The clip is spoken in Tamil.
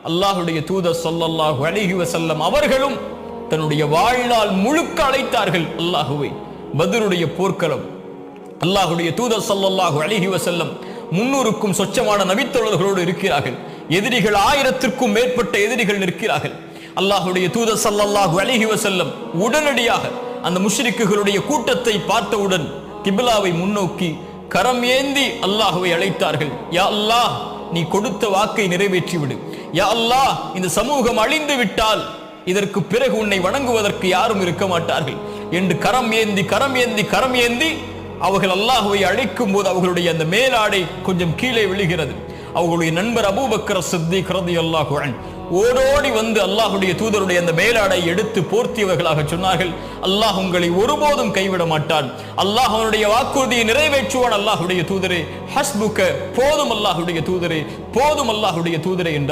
அல்லாஹ்வுடைய தூதர் ஸல்லல்லாஹு அலைஹி வஸல்லம் அவர்களும் தன்னுடைய வாழ்நாள் முழுக்க அழைத்தார்கள் அல்லாஹ்வை. பத்ருடைய போர்க்களம், அல்லாஹ்வுடைய தூதர் ஸல்லல்லாஹு அலைஹி வஸல்லம் 300க்கும் சொச்சமான நபித்தோழர்களோடு இருக்கிறார்கள். எதிரிகள் 1000த்திற்கும் மேற்பட்ட எதிரிகள் நிற்கிறார்கள். அல்லாஹ்வுடைய தூதர் ஸல்லல்லாஹு அலைஹி வஸல்லம் உடனடியாக அந்த முஷ்ரிக்குகளுடைய கூட்டத்தை பார்த்தவுடன் கிப்லாவை முன்னோக்கி கரம் ஏந்தி அல்லாஹ்வை அழைத்தார்கள். யா அல்லாஹ், நீ கொடுத்த வாக்கை நிறைவேற்றி விடு. யா அல்லாஹ், இந்த சமூகம் அழிந்து விட்டால் இதற்கு பிறகு உன்னை வணங்குவதற்கு யாரும் இருக்க மாட்டார்கள் என்று கரம் ஏந்தி அவர்கள் அல்லாஹ்வை அழைக்கும் போது அவர்களுடைய அந்த மேலாடை கொஞ்சம் கீழே விழுகிறது. அவர்களுடைய நண்பர் அபூபக்கர் சித்திக் ரலியல்லாஹு அன்ஹு ஓடோடி வந்து அல்லாஹ்வுடைய தூதருடைய அந்த மேலாடை எடுத்து போர்த்தியவர்களாக சொன்னார்கள், அல்லாஹ் உங்களை ஒருபோதும் கைவிட மாட்டான், அல்லாஹ் அவனுடைய வாக்குறுதியை நிறைவேற்றுவான். அல்லாஹ்வுடைய தூதரே, ஹஸ்புக, போதும் அல்லாஹ்வுடைய தூதரே, போதும் அல்லாஹ்வுடைய தூதரே என்றார்.